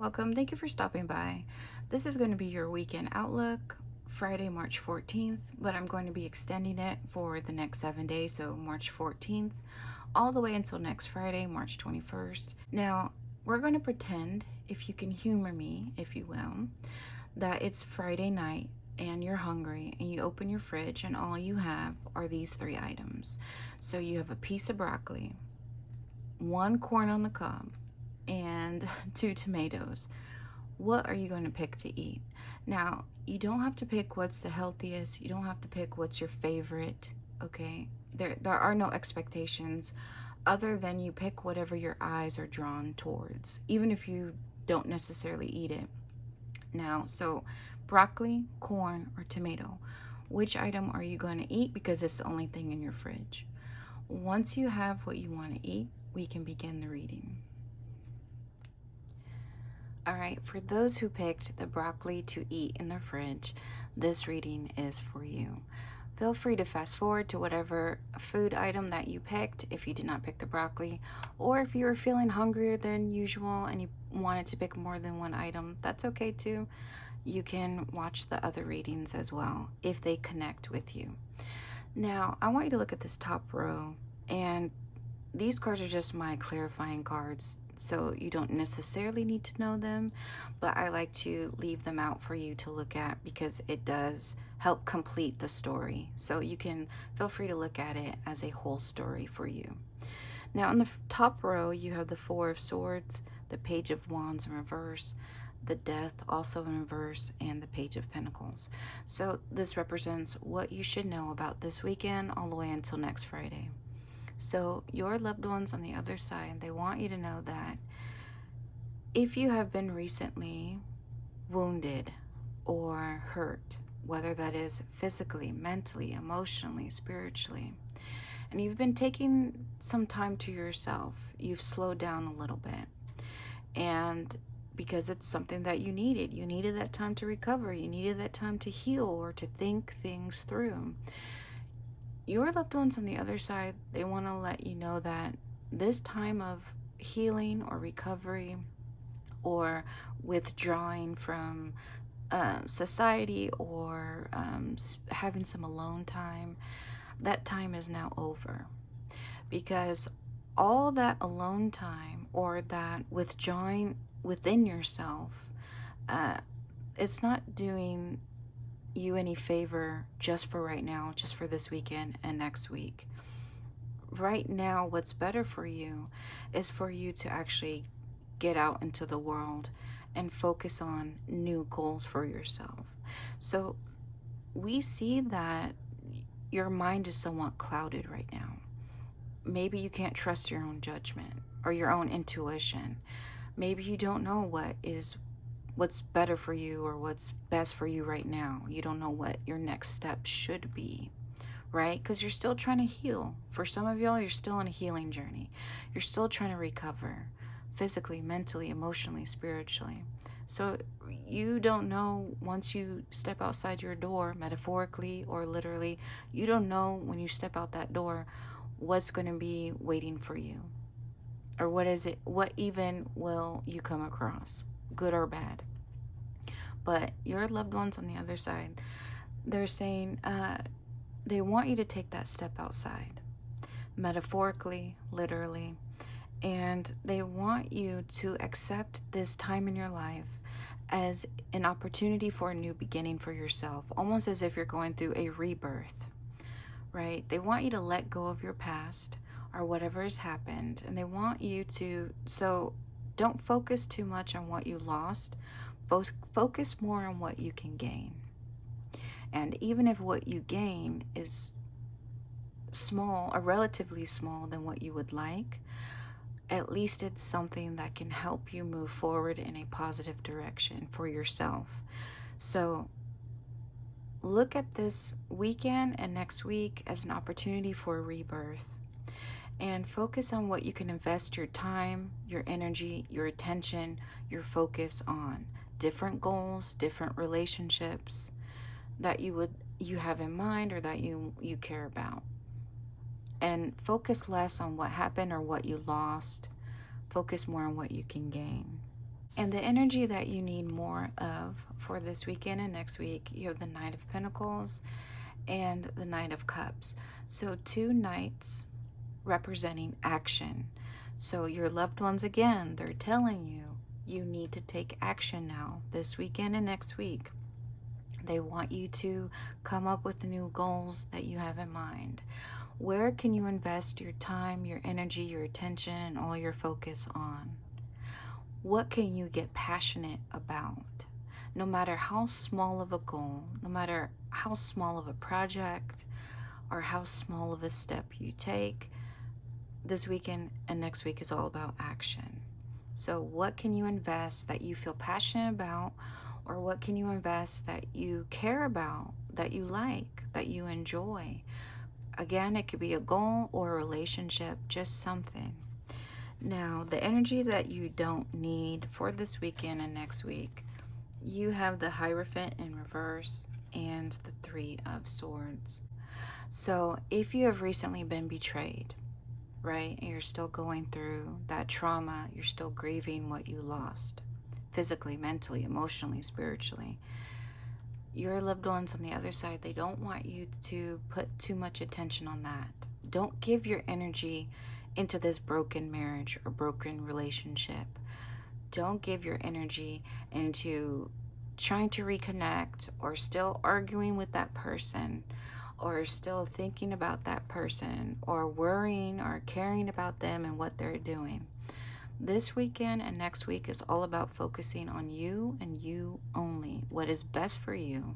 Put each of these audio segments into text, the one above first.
Welcome. Thank you for stopping by. This is going to be your weekend outlook, Friday, March 14th, but I'm going to be extending it for the next 7 days, so March 14th, all the way until next Friday, March 21st. Now, we're going to pretend, if you can humor me, if you will, that it's Friday night and you're hungry and you open your fridge and all you have are these three items. So you have a piece of broccoli, one corn on the cob, and two tomatoes. What are you going to pick to eat? Now, you don't have to pick what's the healthiest. You don't have to pick what's your favorite, okay? There are no expectations other than you pick whatever your eyes are drawn towards, even if you don't necessarily eat it. Now, so broccoli, corn, or tomato. Which item are you going to eat because it's the only thing in your fridge? Once you have what you want to eat, we can begin the reading. All right, for those who picked the broccoli to eat in the fridge, this reading is for you. Feel free to fast forward to whatever food item that you picked if you did not pick the broccoli, or if you were feeling hungrier than usual and you wanted to pick more than one item, that's okay too. You can watch the other readings as well if they connect with you. Now, I want you to look at this top row, and these cards are just my clarifying cards, so you don't necessarily need to know them, but I like to leave them out for you to look at because it does help complete the story. So you can feel free to look at it as a whole story for you. Now, on the top row, you have the Four of Swords, the Page of Wands in reverse, the Death also in reverse, and the Page of Pentacles. So this represents what you should know about this weekend all the way until next Friday. So your loved ones on the other side, they want you to know that if you have been recently wounded or hurt, whether that is physically, mentally, emotionally, spiritually, and you've been taking some time to yourself, you've slowed down a little bit. And because it's something that you needed that time to recover, you needed that time to heal or to think things through. Your loved ones on the other side, they want to let you know that this time of healing or recovery or withdrawing from society or having some alone time, that time is now over. Because all that alone time or that withdrawing within yourself, it's not doing you any favor just for right now, just for this weekend and next week. Right now, what's better for you is for you to actually get out into the world and focus on new goals for yourself. So we see that your mind is somewhat clouded right now. Maybe you can't trust your own judgment or your own intuition. Maybe you don't know what's better for you or what's best for you right now. You don't know what your next step should be, right? Because you're still trying to heal. For some of y'all, you're still on a healing journey. You're still trying to recover physically, mentally, emotionally, spiritually. So you don't know once you step outside your door, metaphorically or literally, you don't know when you step out that door what's going to be waiting for you. Or what even will you come across, good or bad. But your loved ones on the other side, they're saying they want you to take that step outside, metaphorically, literally, and they want you to accept this time in your life as an opportunity for a new beginning for yourself, almost as if you're going through a rebirth, right? They want you to let go of your past or whatever has happened, and they want you to, so don't focus too much on what you lost. Focus more on what you can gain. And even if what you gain is small or relatively small than what you would like, at least it's something that can help you move forward in a positive direction for yourself. So look at this weekend and next week as an opportunity for a rebirth, and focus on what you can invest your time, your energy, your attention, your focus on. Different goals, different relationships that you have in mind or that you care about. And focus less on what happened or what you lost. Focus more on what you can gain. And the energy that you need more of for this weekend and next week, you have the Knight of Pentacles and the Knight of Cups. So two knights representing action. So your loved ones, again, they're telling you you need to take action now, this weekend and next week. They want you to come up with the new goals that you have in mind. Where can you invest your time, your energy, your attention, and all your focus on? What can you get passionate about? No matter how small of a goal, no matter how small of a project, or how small of a step you take, this weekend and next week is all about action. So, what can you invest that you feel passionate about, or what can you invest that you care about, that you like, that you enjoy? Again, it could be a goal or a relationship, just something. Now, the energy that you don't need for this weekend and next week, you have the Hierophant in reverse and the Three of Swords. So, if you have recently been betrayed, right, and you're still going through that trauma, you're still grieving what you lost physically, mentally, emotionally, spiritually, your loved ones on the other side, they don't want you to put too much attention on that. Don't give your energy into this broken marriage or broken relationship. Don't give your energy into trying to reconnect or still arguing with that person or still thinking about that person or worrying or caring about them and what they're doing. This weekend and next week is all about focusing on you and you only, what is best for you,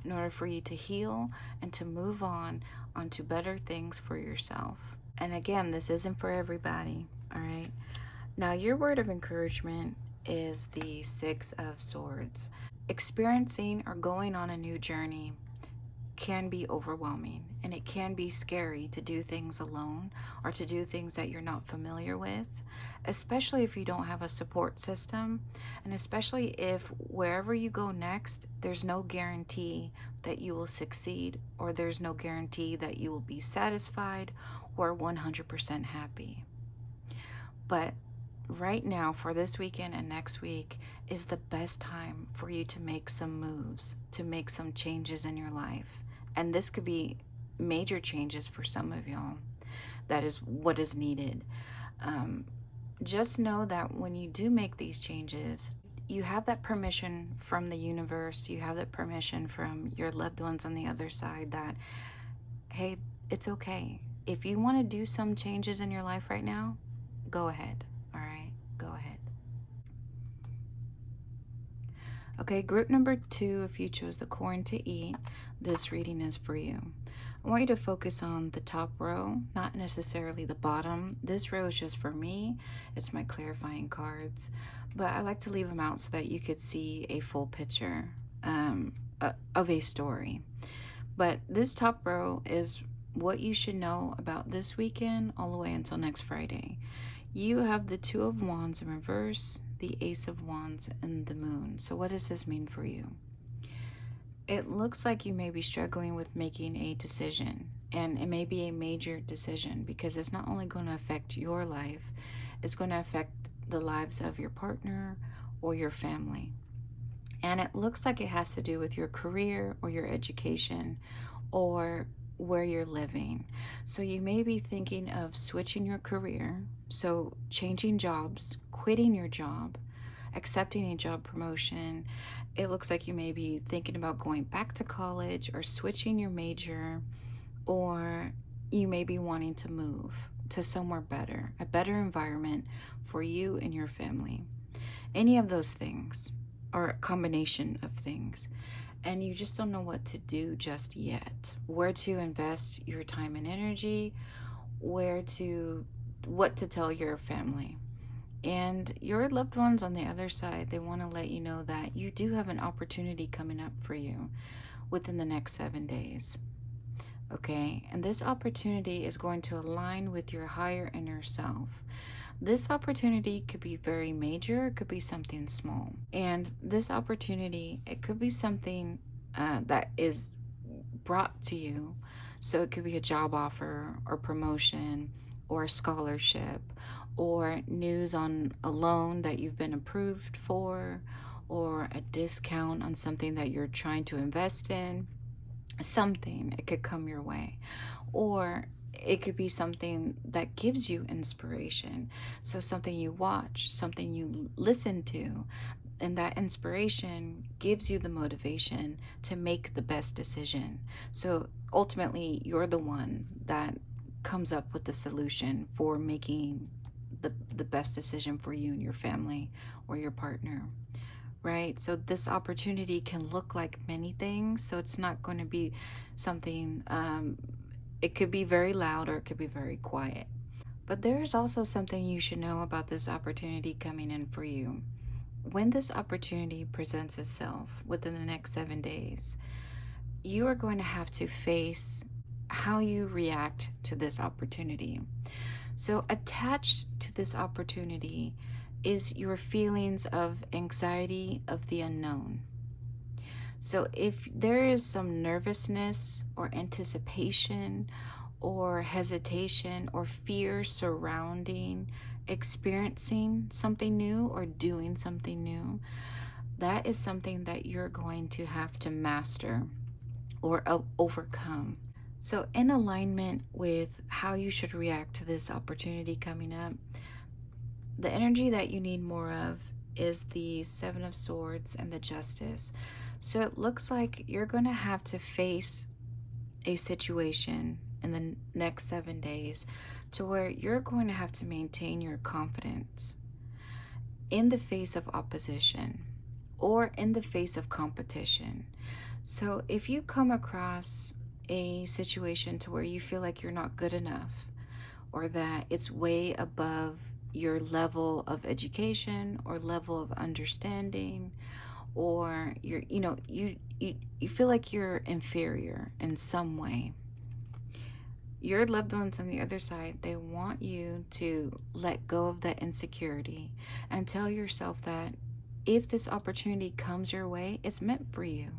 in order for you to heal and to move on onto better things for yourself. And again, this isn't for everybody, all right? Now, your word of encouragement is the Six of Swords. Experiencing or going on a new journey can be overwhelming, and it can be scary to do things alone or to do things that you're not familiar with, especially if you don't have a support system, and especially if wherever you go next, there's no guarantee that you will succeed, or there's no guarantee that you will be satisfied or 100% happy. But right now, for this weekend and next week, is the best time for you to make some moves, to make some changes in your life. And this could be major changes for some of y'all. That is what is needed. Just know that when you do make these changes, you have that permission from the universe, you have that permission from your loved ones on the other side that, hey, it's okay. If you want to do some changes in your life right now, go ahead. All right, go ahead. Okay, group number 2, if you chose the corn to eat, this reading is for you. I want you to focus on the top row, not necessarily the bottom. This row is just for me. It's my clarifying cards, but I like to leave them out so that you could see a full picture of a story. But this top row is what you should know about this weekend all the way until next Friday. You have the Two of Wands in reverse, the Ace of Wands, and the Moon. So what does this mean for you? It looks like you may be struggling with making a decision, and it may be a major decision because it's not only going to affect your life, it's going to affect the lives of your partner or your family. And it looks like it has to do with your career or your education or where you're living. So you may be thinking of switching your career, so changing jobs, quitting your job, accepting a job promotion. It looks like you may be thinking about going back to college or switching your major, or you may be wanting to move to somewhere better, a better environment for you and your family. Any of those things, or a combination of things, and you just don't know what to do just yet. Where to invest your time and energy, what to tell your family. And your loved ones on the other side, they want to let you know that you do have an opportunity coming up for you within the next 7 days. Okay? And this opportunity is going to align with your higher inner self. This opportunity could be very major, it could be something small. And this opportunity, it could be something that is brought to you. So it could be a job offer or promotion or a scholarship or news on a loan that you've been approved for, or a discount on something that you're trying to invest in. Something, it could come your way. Or it could be something that gives you inspiration. So, something you watch, something you listen to, and that inspiration gives you the motivation to make the best decision. So, ultimately, you're the one that comes up with the solution for making the best decision for you and your family or your partner, right? So this opportunity can look like many things. So it's not going to be something, it could be very loud or it could be very quiet. But there's also something you should know about this opportunity coming in for you. When this opportunity presents itself within the next 7 days, you are going to have to face how you react to this opportunity. So, attached to this opportunity is your feelings of anxiety of the unknown. So, if there is some nervousness or anticipation or hesitation or fear surrounding experiencing something new or doing something new, that is something that you're going to have to master or overcome. So, in alignment with how you should react to this opportunity coming up, the energy that you need more of is the Seven of Swords and the Justice. So, it looks like you're going to have to face a situation in the next 7 days to where you're going to have to maintain your confidence in the face of opposition or in the face of competition. So, if you come across a situation to where you feel like you're not good enough or that it's way above your level of education or level of understanding, or you feel like you're inferior in some way, your loved ones on the other side, they want you to let go of that insecurity and tell yourself that if this opportunity comes your way, it's meant for you.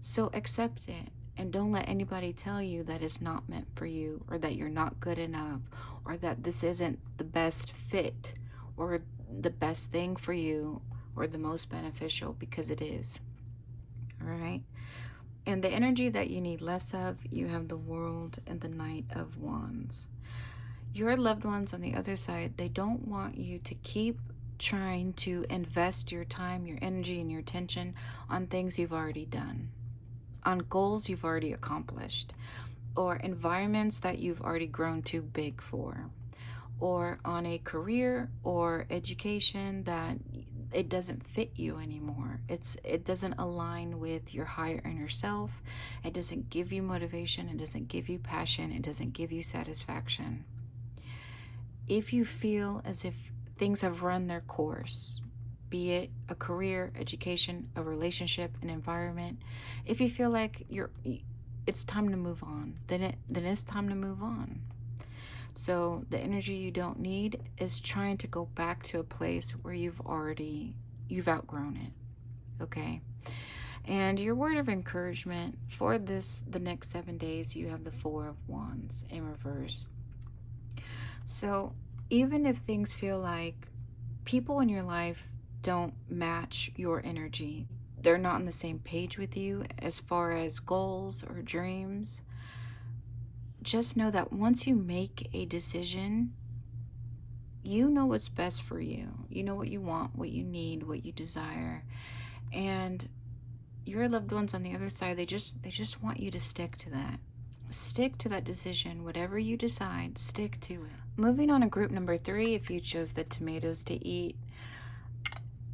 So accept it and don't let anybody tell you that it's not meant for you or that you're not good enough or that this isn't the best fit or the best thing for you or the most beneficial, because it is. All right. And the energy that you need less of, you have the World and the Knight of Wands. Your loved ones on the other side, they don't want you to keep trying to invest your time, your energy, and your attention on things you've already done, on goals you've already accomplished, or environments that you've already grown too big for, or on a career or education that it doesn't fit you anymore. It doesn't align with your higher inner self. It doesn't give you motivation. It doesn't give you passion. It doesn't give you satisfaction. If you feel as if things have run their course, be it a career, education, a relationship, an environment, if you feel like it's time to move on, then it's time to move on. So the energy you don't need is trying to go back to a place where you've outgrown it. Okay. And your word of encouragement for the next 7 days, you have the Four of Wands in reverse. So even if things feel like people in your life don't match your energy, they're not on the same page with you as far as goals or dreams, just know that once you make a decision, you know what's best for you. You know what you want, what you need, what you desire. And your loved ones on the other side, they just want you to stick to that. Stick to that decision. Whatever you decide, stick to it. Moving on to group number 3, if you chose the tomatoes to eat,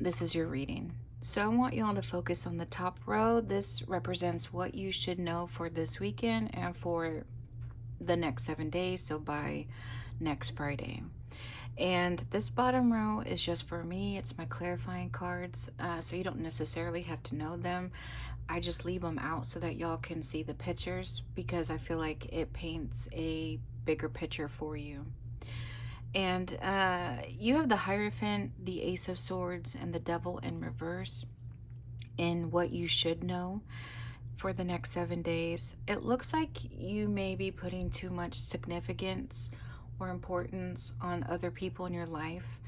this is your reading. So I want y'all to focus on the top row. This represents what you should know for this weekend and for the next 7 days, so by next Friday. And this bottom row is just for me. It's my clarifying cards, so you don't necessarily have to know them. I just leave them out so that y'all can see the pictures, because I feel like it paints a bigger picture for you. And you have the Hierophant, the Ace of Swords, and the Devil in reverse in what you should know for the next 7 days. It looks like you may be putting too much significance or importance on other people in your life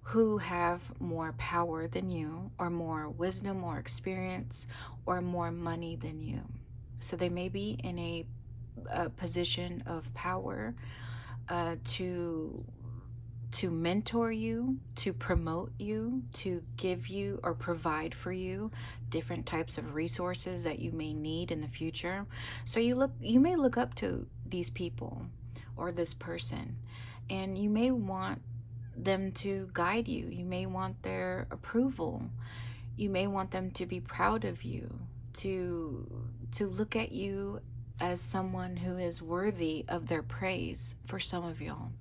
who have more power than you, or more wisdom or experience, or more money than you. So they may be in a position of power to mentor you, to promote you, to give you or provide for you different types of resources that you may need in the future. So you may look up to these people or this person, and you may want them to guide you. You may want their approval. You may want them to be proud of you, to look at you as someone who is worthy of their praise for some of y'all.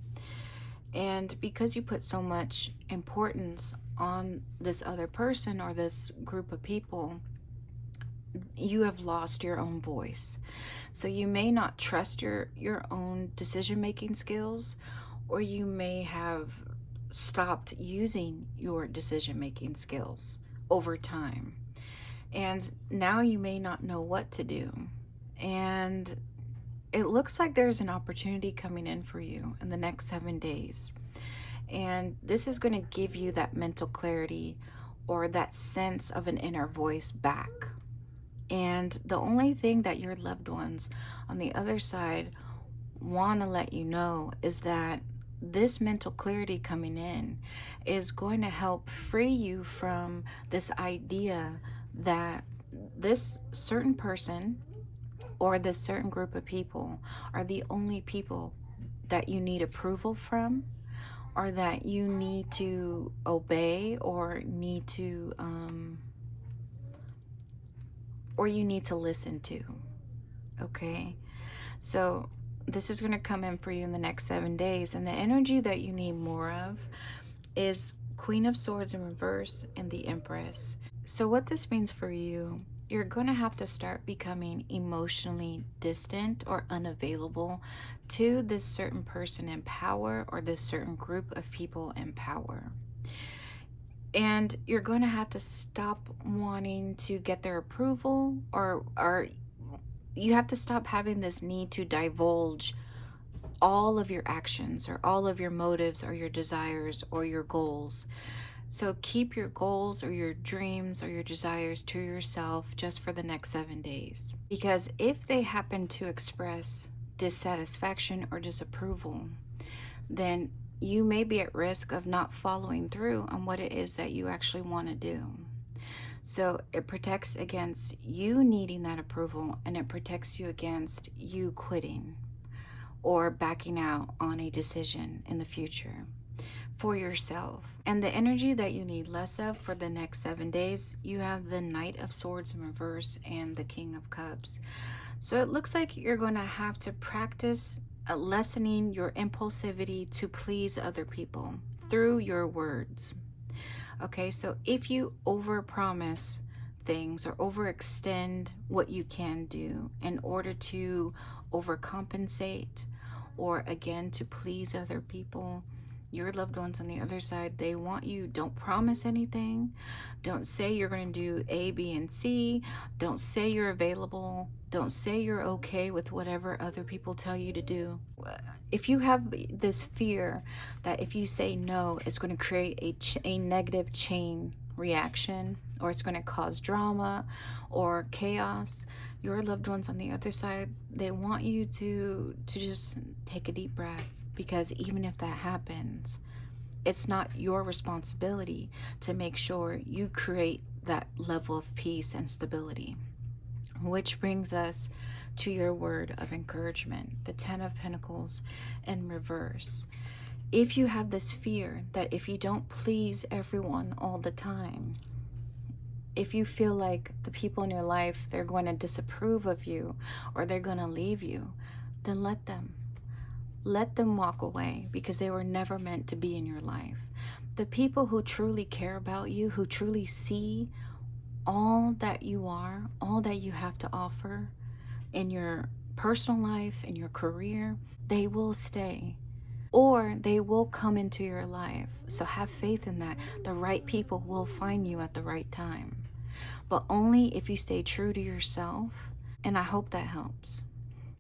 And because you put so much importance on this other person or this group of people, you have lost your own voice. So you may not trust your own decision-making skills, or you may have stopped using your decision-making skills over time. And now you may not know what to do. And it looks like there's an opportunity coming in for you in the next 7 days. And this is going to give you that mental clarity or that sense of an inner voice back. And the only thing that your loved ones on the other side want to let you know is that this mental clarity coming in is going to help free you from this idea that this certain person or this certain group of people are the only people that you need approval from, or that you need to obey, or you need to listen to. Okay, so this is going to come in for you in the next 7 days, and the energy that you need more of is Queen of Swords in reverse and the Empress. So what this means for you, you're going to have to start becoming emotionally distant or unavailable to this certain person in power, or this certain group of people in power. And you're going to have to stop wanting to get their approval, or you have to stop having this need to divulge all of your actions or all of your motives or your desires or your goals. So keep your goals or your dreams or your desires to yourself just for the next 7 days. Because if they happen to express dissatisfaction or disapproval, then you may be at risk of not following through on what it is that you actually want to do. So it protects against you needing that approval, and it protects you against you quitting or backing out on a decision in the future for yourself. And the energy that you need less of for the next 7 days, you have the Knight of Swords in reverse and the King of Cups. So it looks like you're going to have to practice lessening your impulsivity to please other people through your words. Okay, so if you overpromise things or overextend what you can do in order to overcompensate, or again to please other people, your loved ones on the other side, they want you, don't promise anything. Don't say you're going to do A, B, and C. Don't say you're available. Don't say you're okay with whatever other people tell you to do. If you have this fear that if you say no, it's going to create a negative chain reaction, or it's going to cause drama or chaos, your loved ones on the other side, they want you to just take a deep breath. Because even if that happens, it's not your responsibility to make sure you create that level of peace and stability. Which brings us to your word of encouragement, the 10 of Pentacles in reverse. If you have this fear that if you don't please everyone all the time, if you feel like the people in your life, they're going to disapprove of you or they're going to leave you, then let them. Let them walk away, because they were never meant to be in your life. The people who truly care about you, who truly see all that you are, all that you have to offer in your personal life, in your career, they will stay, or they will come into your life. So have faith in that. The right people will find you at the right time, but only if you stay true to yourself. And I hope that helps.